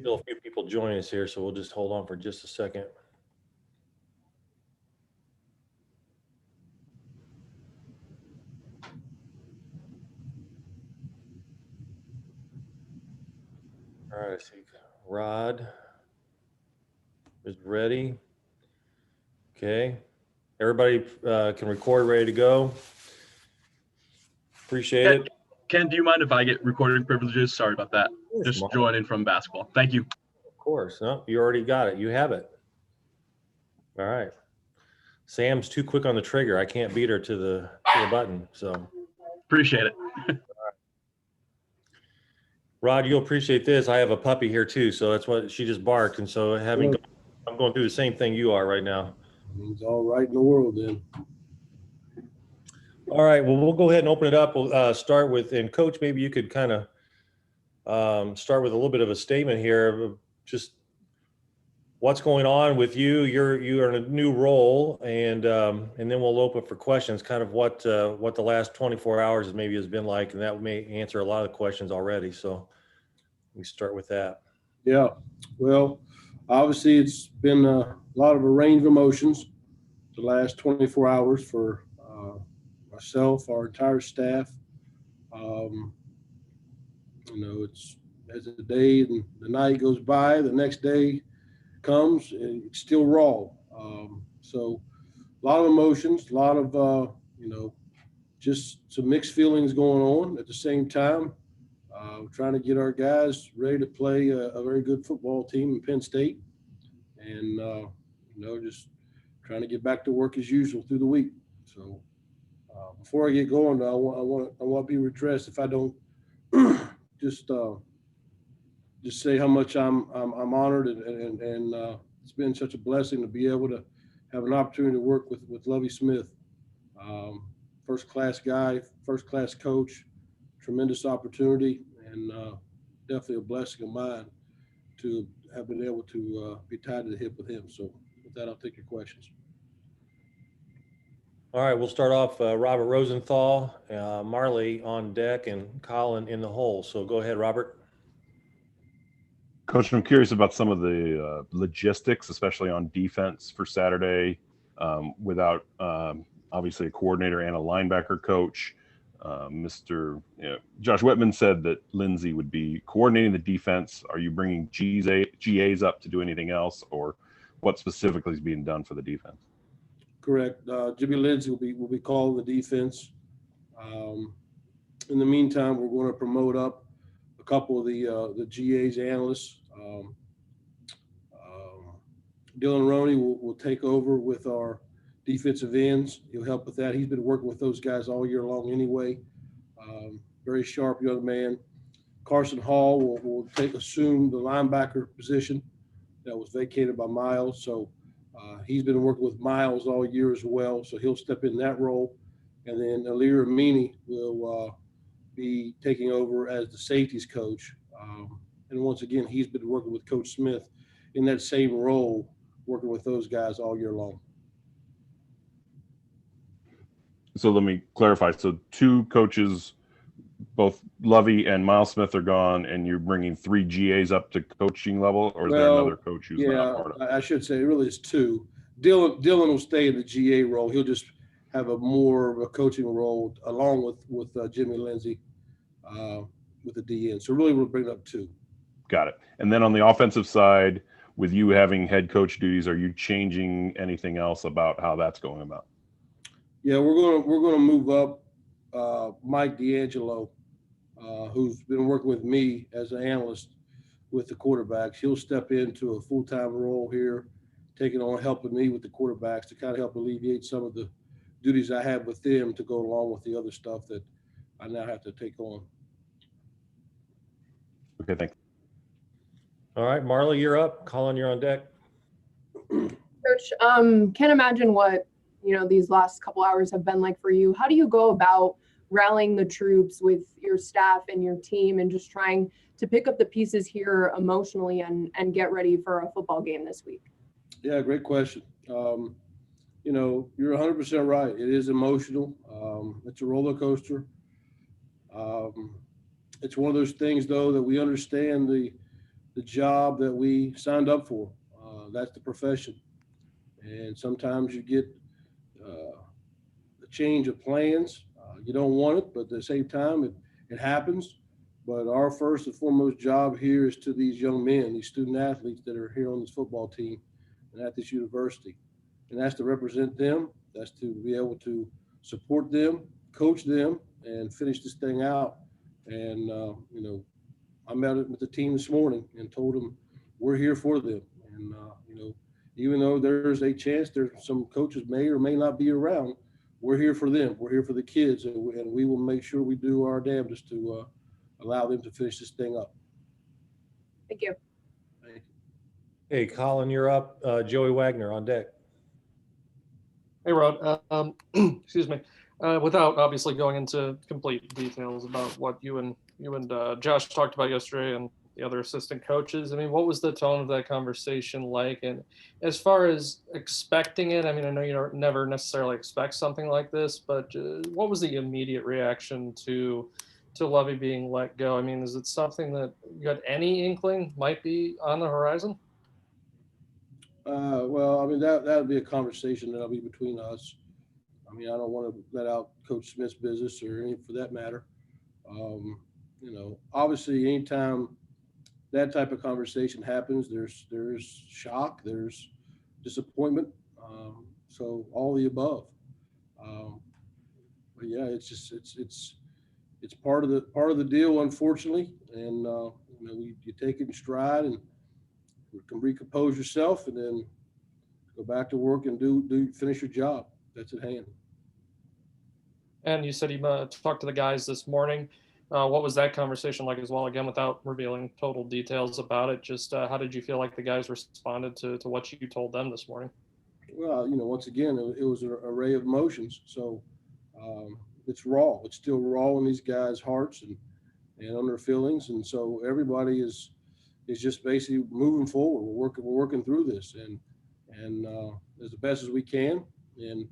Still a few people joining us here, so we'll just hold on for just a second. All right, I see Rod is ready. Okay. Everybody can record, ready to go. Appreciate it. Ken, do you mind if I get recording privileges? Sorry about that. Just joining from basketball. Thank you. Of course. No, you already got it. You have it. All right. Sam's too quick on the trigger. I can't beat her to the button. So appreciate it. Rod, you'll appreciate this. I have a puppy here too, so that's what she just barked, and so I'm going through the same thing you are right now. It's all right in the world then. All right. Well, we'll go ahead and open it up. We'll start with, and Coach, maybe you could kind of start with a little bit of a statement here, just what's going on with you. You're in a new role, and then we'll open for questions. Kind of what the last 24 hours maybe has been like, and that may answer a lot of the questions already. So we start with that. Yeah. Well, obviously it's been a lot of a range of emotions the last 24 hours for myself, our entire staff. It's as the day and the night goes by, the next day comes, and it's still raw. So a lot of emotions, a lot of, just some mixed feelings going on at the same time. We're trying to get our guys ready to play a very good football team in Penn State, and just trying to get back to work as usual through the week. So before I get going, I want to be redressed if I don't just say how much I'm honored, and it's been such a blessing to be able to have an opportunity to work with Lovie Smith, first class guy, first class coach, tremendous opportunity, and definitely a blessing of mine to have been able to be tied to the hip with him. So with that, I'll take your questions. All right, we'll start off Robert Rosenthal, Marley on deck, and Colin in the hole. So go ahead, Robert. Coach, I'm curious about some of the logistics, especially on defense for Saturday, without obviously a coordinator and a linebacker coach. Josh Whitman said that Lindsay would be coordinating the defense. Are you bringing GAs up to do anything else, or what specifically is being done for the defense? Correct. Jimmy Lindsay will be calling the defense. In the meantime, we're going to promote up a couple of the GAs analysts. Dylan Roney will take over with our defensive ends. He'll help with that. He's been working with those guys all year long anyway. Very sharp young man. Carson Hall will assume the linebacker position that was vacated by Miles. So he's been working with Miles all year as well, so he'll step in that role. And then Alir Amini will be taking over as the safeties coach. And once again, he's been working with Coach Smith in that same role, working with those guys all year long. So let me clarify. So two coaches, both Lovie and Miles Smith are gone, and you're bringing three GAs up to coaching level, or is there another coach who's not part of it? I should say it really is two. Dylan will stay in the GA role. He'll just have a more of a coaching role along with Jimmy Lindsay with the DN. So really we'll bring up two. Got it. And then on the offensive side, with you having head coach duties, are you changing anything else about how that's going about? Yeah, we're gonna move up Mike D'Angelo, who's been working with me as an analyst with the quarterbacks. He'll step into a full-time role here, taking on helping me with the quarterbacks to kind of help alleviate some of the duties I have with them to go along with the other stuff that I now have to take on. Okay, thanks. All right, Marley, you're up. Colin, you're on deck. Coach, can't imagine what these last couple hours have been like for you. How do you go about rallying the troops with your staff and your team and just trying to pick up the pieces here emotionally and get ready for a football game this week? Yeah, great question. You're 100% right. It is emotional. It's a roller coaster. It's one of those things, though, that we understand the job that we signed up for. That's the profession. And sometimes you get a change of plans. You don't want it, but at the same time, it happens. But our first and foremost job here is to these young men, these student athletes that are here on this football team and at this university. And that's to represent them. That's to be able to support them, coach them, and finish this thing out. And, I met with the team this morning and told them we're here for them. And, even though there's a chance there's some coaches may or may not be around, we're here for them. We're here for the kids, and we will make sure we do our damnedest to allow them to finish this thing up. Thank you. Thank you. Hey, Colin, you're up. Joey Wagner on deck. Hey, Rod. Excuse me. Without obviously going into complete details about what you and Josh talked about yesterday and the other assistant coaches, I mean, what was the tone of that conversation like? And as far as expecting it, I mean, I know you don't never necessarily expect something like this, but what was the immediate reaction to Lovie being let go? I mean, is it something that you had any inkling might be on the horizon? Well, I mean, that would be a conversation that'll be between us. I mean, I don't want to let out Coach Smith's business or any for that matter. Obviously, anytime that type of conversation happens, there's shock, there's disappointment. So all the above. But yeah, it's just it's part of the deal, unfortunately. And you take it in stride and you can recompose yourself and then go back to work and finish your job that's at hand. And you said you talked to the guys this morning. What was that conversation like as well? Again, without revealing total details about it, just how did you feel like the guys responded to what you told them this morning? Well, once again, it was an array of emotions. So it's raw. It's still raw in these guys' hearts and on their feelings. And so everybody is just basically moving forward. We're working through this and as the best as we can and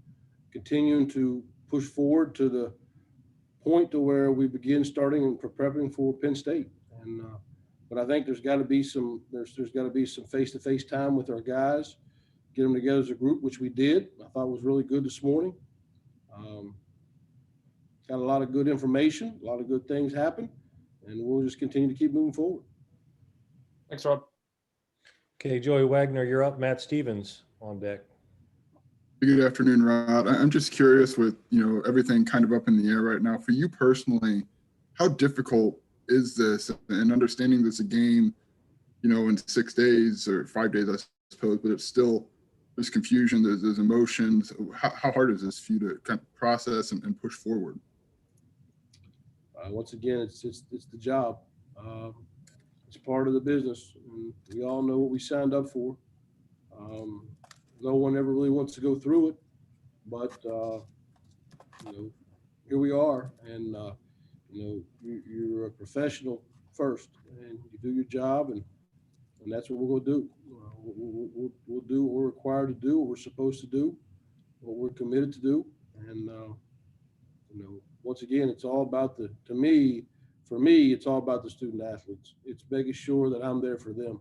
continuing to push forward to the point to where we begin starting and prepping for Penn State. And but I think there's got to be some face-to-face time with our guys, get them together as a group, which we did. I thought was really good this morning. Got a lot of good information, a lot of good things happen, and we'll just continue to keep moving forward. Thanks, Rod. Okay, Joey Wagner, you're up. Matt Stevens on deck. Good afternoon, Rod. I'm just curious with, everything kind of up in the air right now. For you personally, how difficult is this and understanding this a game, in 6 days or 5 days, I suppose, but it's still, there's confusion, there's emotions. How hard is this for you to kind of process and push forward? Once again, it's the job. It's part of the business. And we all know what we signed up for. No one ever really wants to go through it, but here we are, and you're a professional first, and you do your job, and that's what we're going to do. We'll do what we're required to do, what we're supposed to do, what we're committed to do, and once again, it's all about for me, it's all about the student athletes. It's making sure that I'm there for them,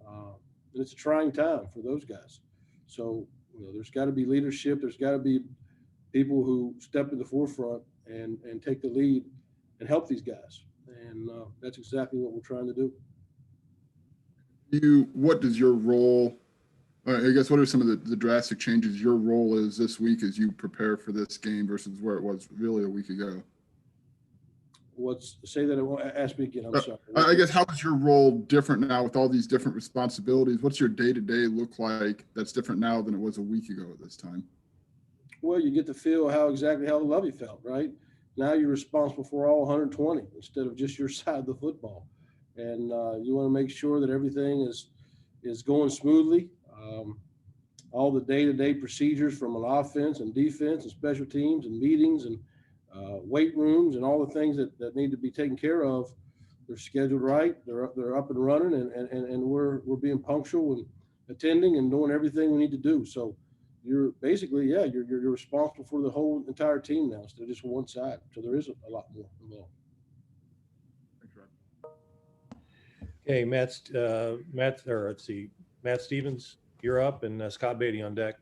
and it's a trying time for those guys. So, there's got to be leadership. There's got to be people who step in the forefront and take the lead and help these guys. And that's exactly what we're trying to do. What does your role, I guess, what are some of the drastic changes your role is this week as you prepare for this game versus where it was really a week ago? Say that, ask me again. I'm sorry. I guess, how is your role different now with all these different responsibilities? What's your day-to-day look like that's different now than it was a week ago at this time? Well, you get to feel exactly how Lovie felt, right? Now you're responsible for all 120 instead of just your side of the football. And you want to make sure that everything is going smoothly. All the day-to-day procedures from an offense and defense and special teams and meetings and weight rooms and all the things that need to be taken care of, they're scheduled right. They're up and running, and we're being punctual and attending and doing everything we need to do. So you're basically, you're responsible for the whole entire team now instead of just one side. So there is a lot more involved. Thanks, Okay, Matt, or let's see, Matt Stevens, you're up, and Scott Beatty on deck.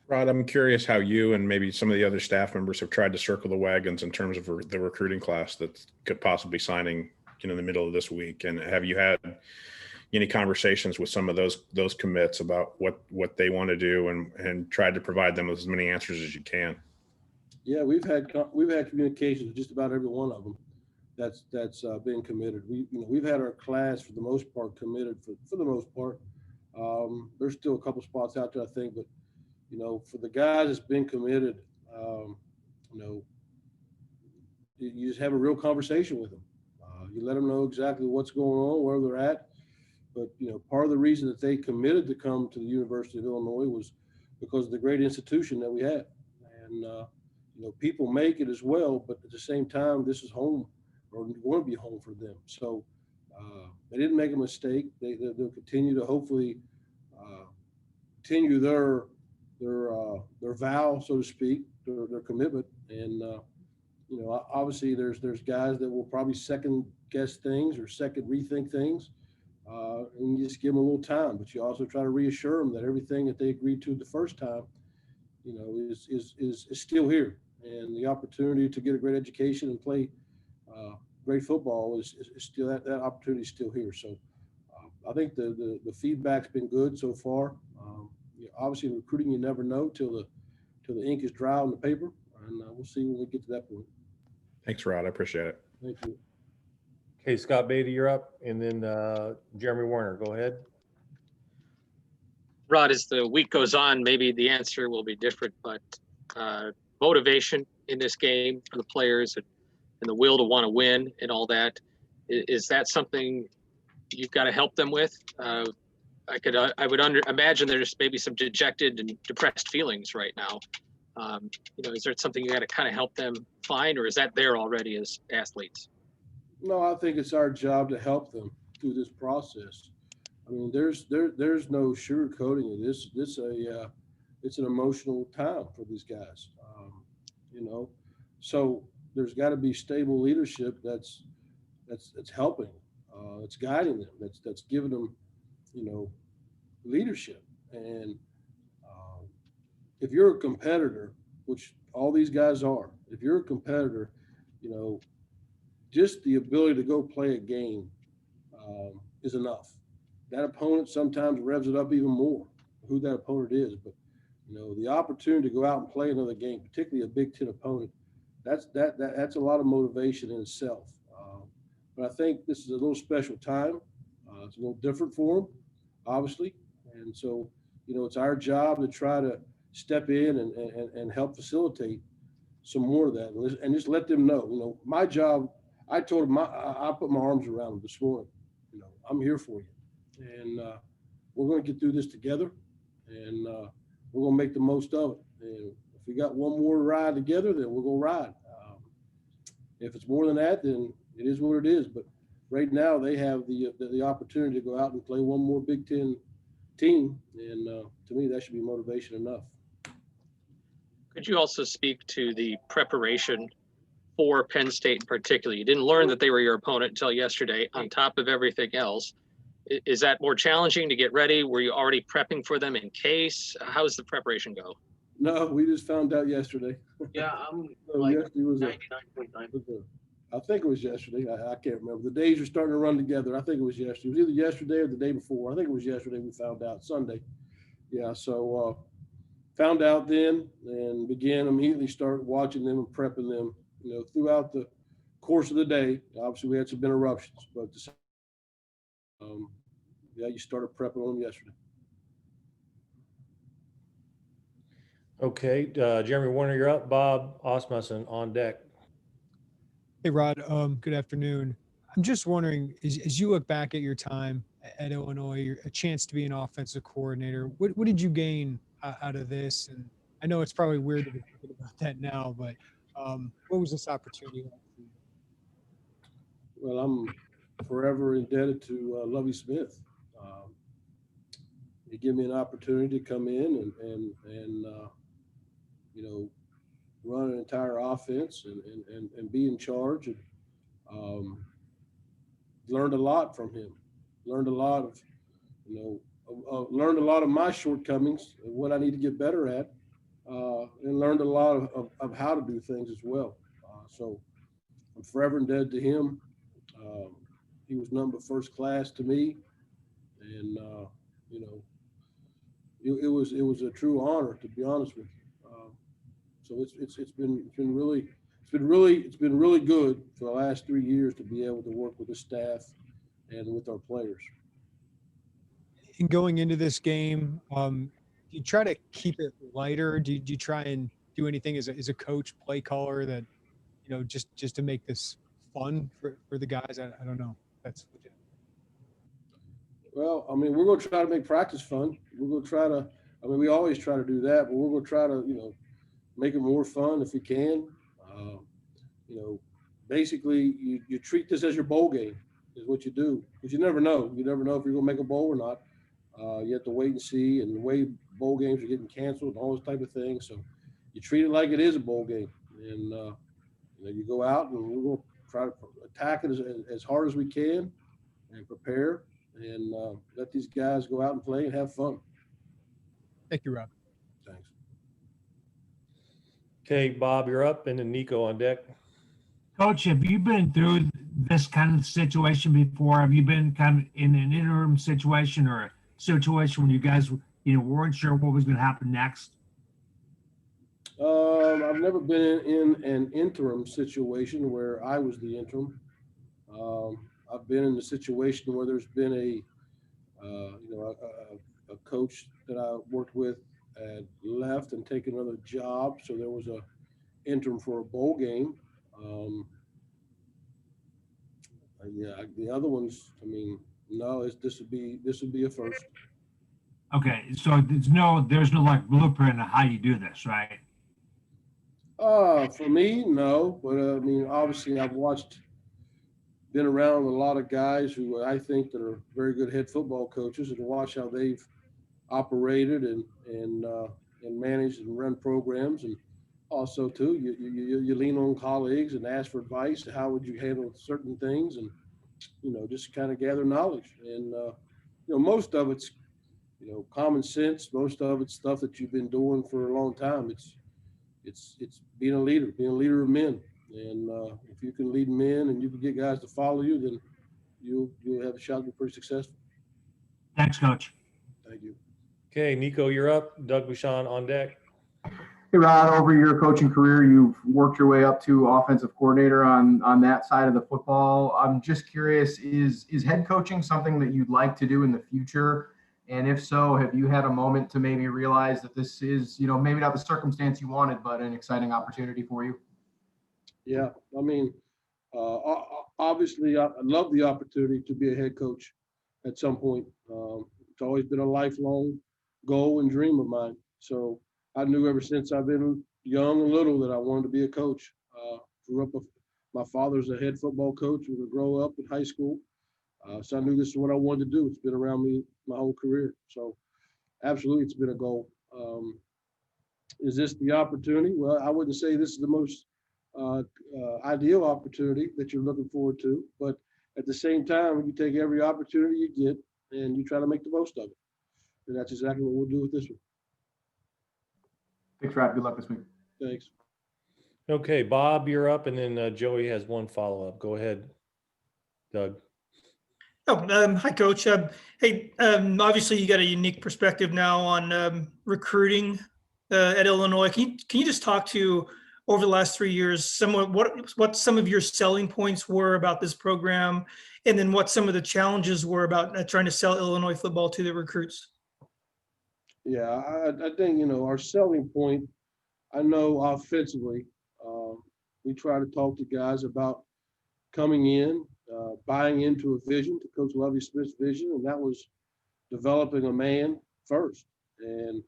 Rod, I'm curious how you and maybe some of the other staff members have tried to circle the wagons in terms of the recruiting class that could possibly signing, in the middle of this week. And have you had any conversations with some of those commits about what they want to do and tried to provide them with as many answers as you can? Yeah, we've had communications with just about every one of them that's been committed. We've had our class for the most part committed for the most part. There's still a couple spots out there, I think, but for the guys that's been committed, you just have a real conversation with them. You let them know exactly what's going on, where they're at. But part of the reason that they committed to come to the University of Illinois was because of the great institution that we had, and people make it as well. But at the same time, this is home, or going to be home for them. So they didn't make a mistake. They'll continue to hopefully continue their vow, so to speak, their commitment. And obviously there's guys that will probably second guess things or second rethink things, and you just give them a little time. But you also try to reassure them that everything that they agreed to the first time, is still here, and the opportunity to get a great education and play great football is still that opportunity is still here. So I think the feedback's been good so far. Obviously, in recruiting, you never know till the ink is dry on the paper, and we'll see when we get to that point. Thanks, Rod. I appreciate it. Thank you. Okay, Scott Beatty, you're up, and then Jeremy Warner, go ahead. Rod, as the week goes on, maybe the answer will be different, but motivation in this game for the players and the will to want to win and all that, is that something you've got to help them with? I would imagine there's maybe some dejected and depressed feelings right now. Is there something you got to kind of help them find, or is that there already as athletes? No, I think it's our job to help them through this process. I mean, there's no sugarcoating it. It's an emotional time for these guys. So there's got to be stable leadership that's helping, it's guiding them, that's giving them, leadership. And if you're a competitor, which all these guys are, if you're a competitor, just the ability to go play a game is enough. That opponent sometimes revs it up even more, who that opponent is. But the opportunity to go out and play another game, particularly a Big Ten opponent, that's a lot of motivation in itself. But I think this is a little special time. It's a little different for them, obviously, and so it's our job to try to step in and help facilitate some more of that, and just let them know. My job. I told them I put my arms around them this morning. I'm here for you, and we're going to get through this together, and we're going to make the most of it. And if we got one more ride together, then we're going to ride. If it's more than that, then it is what it is. But right now, they have the opportunity to go out and play one more Big Ten team, and to me, that should be motivation enough. Could you also speak to the preparation for Penn State in particular? You didn't learn that they were your opponent until yesterday, on top of everything else. Is that more challenging to get ready? Were you already prepping for them in case? How does the preparation go? No, we just found out yesterday. Yeah, I'm So like yesterday was 99.9. I think it was yesterday. I can't remember. The days are starting to run together. I think it was yesterday. It was either yesterday or the day before. I think it was yesterday we found out, Sunday. Yeah, so found out then and began immediately start watching them and prepping them, throughout the course of the day. Obviously, we had some interruptions, but you started prepping on them yesterday. Okay, Jeremy Warner, you're up. Bob Osmussen on deck. Hey, Rod. Good afternoon. I'm just wondering, as you look back at your time at Illinois, a chance to be an offensive coordinator, what did you gain out of this? And I know it's probably weird to be thinking about that now, but what was this opportunity like for you? Well, I'm forever indebted to Lovie Smith. He gave me an opportunity to come in and run an entire offense and be in charge, and learned a lot from him. learned a lot of, learned a lot of my shortcomings, and what I need to get better at, and learned a lot of how to do things as well. So I'm forever indebted to him. He was nothing but first class to me, and it was a true honor, to be honest with you. So it's been really good for the last 3 years to be able to work with the staff and with our players. In going into this game, do you try to keep it lighter? Do you try and do anything as a coach, play caller, that just to make this fun for the guys? I don't know. That's legit. Well, I mean, we're going to try to make practice fun. We're going to try to. I mean, we always try to do that, but we're going to try to make it more fun if we can. Basically, you treat this as your bowl game is what you do, because you never know. You never know if you're going to make a bowl or not. You have to wait and see, and the way bowl games are getting canceled and all those type of things. So you treat it like it is a bowl game, and you go out and we're going to try to attack it as hard as we can and prepare, and let these guys go out and play and have fun. Thank you, Rob. Thanks. Okay, Bob, you're up, and then Nico on deck. Coach, have you been through this kind of situation before? Have you been kind of in an interim situation or a situation when you guys, weren't sure what was going to happen next? I've never been in an interim situation where I was the interim. I've been in a situation where there's been a coach that I worked with had left and taken another job, so there was a interim for a bowl game. The other ones, I mean, no, this would be a first. Okay, so there's no like blueprint on how you do this, right? For me, no, but I mean, obviously, I've been around a lot of guys who I think that are very good head football coaches, and to watch how they've operated and managed and run programs, and also too, you lean on colleagues and ask for advice. How would you handle certain things, and just kind of gather knowledge. And most of it's common sense. Most of it's stuff that you've been doing for a long time. It's being a leader of men. And if you can lead men and you can get guys to follow you, then you'll have a shot to be pretty successful. Thanks, Coach. Thank you. Okay, Nico, you're up. Doug Bouchon on deck. Hey, Rod, over your coaching career, you've worked your way up to offensive coordinator on that side of the football. I'm just curious, is head coaching something that you'd like to do in the future? And if so, have you had a moment to maybe realize that this is, maybe not the circumstance you wanted, but an exciting opportunity for you? Yeah, I mean, obviously, I'd love the opportunity to be a head coach at some point. It's always been a lifelong goal and dream of mine. So I knew ever since I've been young and little that I wanted to be a coach. Grew up with my father's a head football coach. We would grow up in high school. So I knew this is what I wanted to do. It's been around me my whole career. So absolutely, it's been a goal. Is this the opportunity? Well, I wouldn't say this is the most ideal opportunity that you're looking forward to, but at the same time, you take every opportunity you get and you try to make the most of it. And that's exactly what we'll do with this one. Thanks, Rod. Good luck this week. Thanks. Okay, Bob, you're up, and then Joey has one follow-up. Go ahead, Doug. Hi, Coach. Obviously, you got a unique perspective now on recruiting at Illinois. Can you just talk to, over the last 3 years, what some of your selling points were about this program, and then what some of the challenges were about trying to sell Illinois football to the recruits? Yeah, I think, our selling point, I know offensively, we try to talk to guys about coming in, buying into a vision, to Coach Lovie Smith's vision, and that was developing a man first. And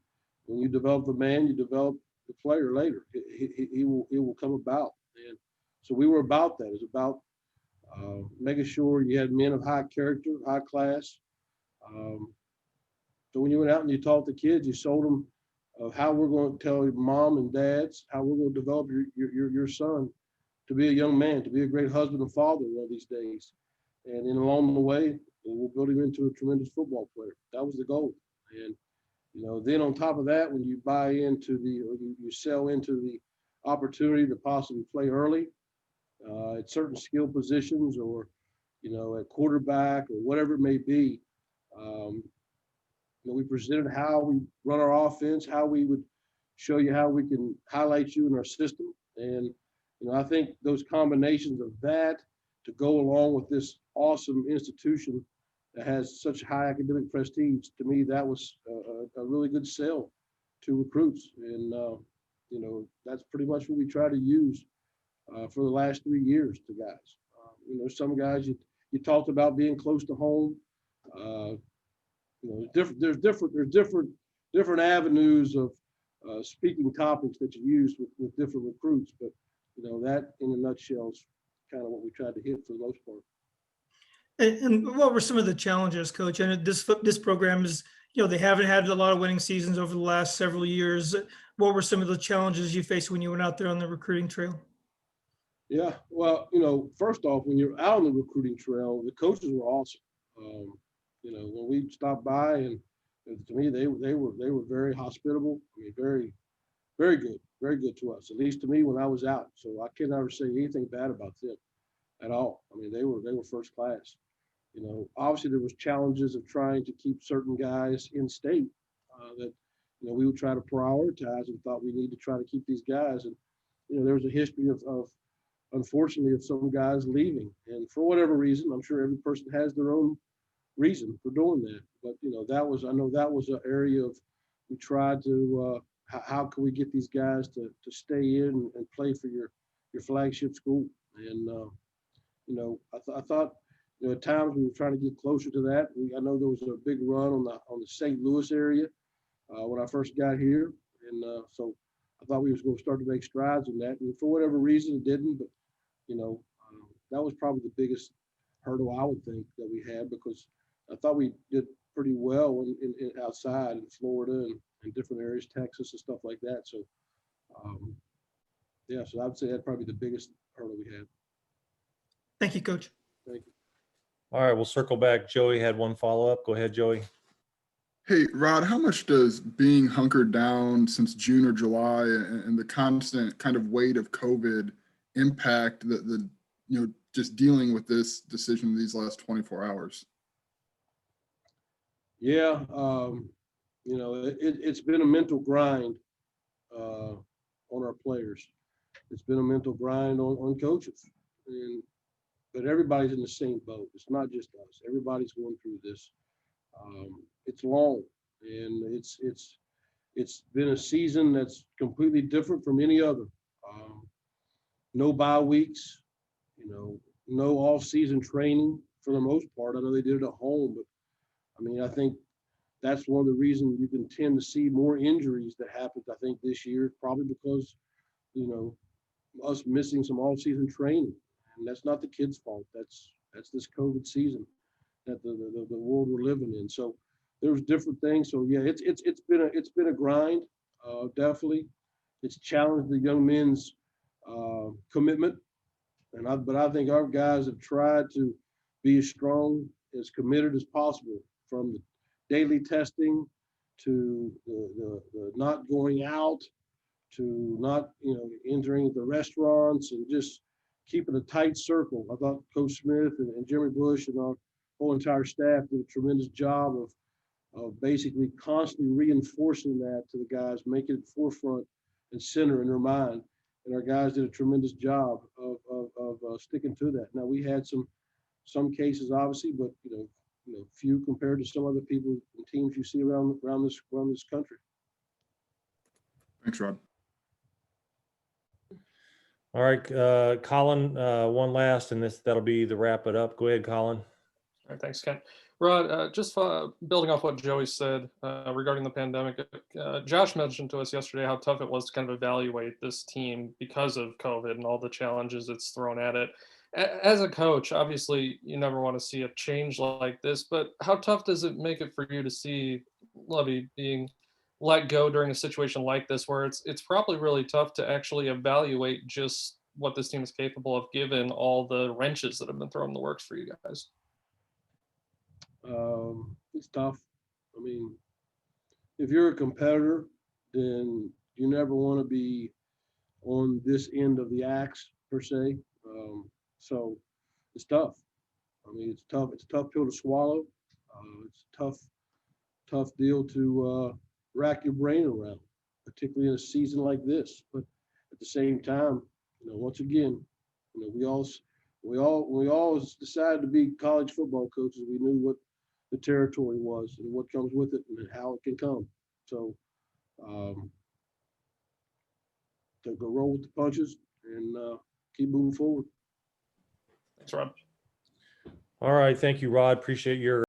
when you develop the man, you develop the player later. It will come about. And so we were about that. It's about making sure you had men of high character, high class. So when you went out and you taught the kids, you sold them how we're going to tell your mom and dads how we're going to develop your son to be a young man, to be a great husband and father one of these days. And then along the way, and we'll build him into a tremendous football player. That was the goal. And, then on top of that, when you buy into or you sell into the opportunity to possibly play early at certain skill positions or, at quarterback or whatever it may be, we presented how we run our offense, how we would show you how we can highlight you in our system. And, I think those combinations of that to go along with this awesome institution that has such high academic prestige, to me, that was a really good sell to recruits. And, that's pretty much what we try to use for the last 3 years to guys. Some guys you talked about being close to home. There's different avenues of speaking topics that you use with different recruits, but that in a nutshell is kind of what we tried to hit for the most part. And what were some of the challenges, Coach? And this program is, they haven't had a lot of winning seasons over the last several years. What were some of the challenges you faced when you went out there on the recruiting trail? Yeah, well, first off, when you're out on the recruiting trail, the coaches were awesome. When we stopped by, and to me, they were very hospitable. I mean, very, very good to us. At least to me when I was out. So I can never say anything bad about them at all. I mean, they were first class. Obviously there was challenges of trying to keep certain guys in state that we would try to prioritize and thought we need to try to keep these guys. And there was a history of unfortunately of some guys leaving, and for whatever reason, I'm sure every person has their own reason for doing that. But I know that was an area of we tried to how can we get these guys to stay in and play for your flagship school. And I thought at times we were trying to get closer to that. I know there was a big run on the St. Louis area when I first got here, and so I thought we was going to start to make strides in that. And for whatever reason, it didn't. But that was probably the biggest hurdle I would think that we had, because I thought we did pretty well in outside in Florida and different areas, Texas and stuff like that. So, so I would say that's probably the biggest hurdle we had. Thank you, Coach. Thank you. All right, we'll circle back. Joey had one follow-up. Go ahead, Joey. Hey, Rod, how much does being hunkered down since June or July and the constant kind of weight of COVID impact the just dealing with this decision these last 24 hours? Yeah, it's been a mental grind on our players. It's been a mental grind on coaches, but everybody's in the same boat. It's not just us. Everybody's going through this. It's long, and it's been a season that's completely different from any other. No bye weeks, no off-season training for the most part. I know they did it at home, but I mean, I think that's one of the reasons you can tend to see more injuries that happened, I think, this year, probably because, us missing some off-season training. And that's not the kids' fault. That's this COVID season that the world we're living in. So there's different things. So yeah, it's been a grind, definitely. It's challenged the young men's commitment, but I think our guys have tried to be as strong, as committed as possible, from the daily testing to the not going out, to not entering the restaurants, and just keeping a tight circle. I thought Coach Smith and Jimmy Bush and our whole entire staff did a tremendous job of basically constantly reinforcing that to the guys, making it forefront and center in their mind. And our guys did a tremendous job of sticking to that. Now, we had some cases, obviously, but few compared to some other people and teams you see around this country. Thanks, Rod. All right, Colin, one last, and that'll be the wrap it up. Go ahead, Colin. All right, thanks, Ken. Rod, just building off what Joey said regarding the pandemic, Josh mentioned to us yesterday how tough it was to kind of evaluate this team because of COVID and all the challenges it's thrown at it. As a coach, obviously, you never want to see a change like this, but how tough does it make it for you to see Lovie being let go during a situation like this, where it's probably really tough to actually evaluate just what this team is capable of given all the wrenches that have been thrown in the works for you guys? It's tough. I mean, if you're a competitor, then you never want to be on this end of the axe per se. So it's tough. I mean, it's tough. It's a tough pill to swallow. It's a tough deal to rack your brain around, particularly in a season like this. But at the same time, once again, we all decided to be college football coaches. We knew what the territory was and what comes with it and how it can come. So to go roll with the punches and keep moving forward. Thanks, Rob. All right. Thank you, Rod. Appreciate your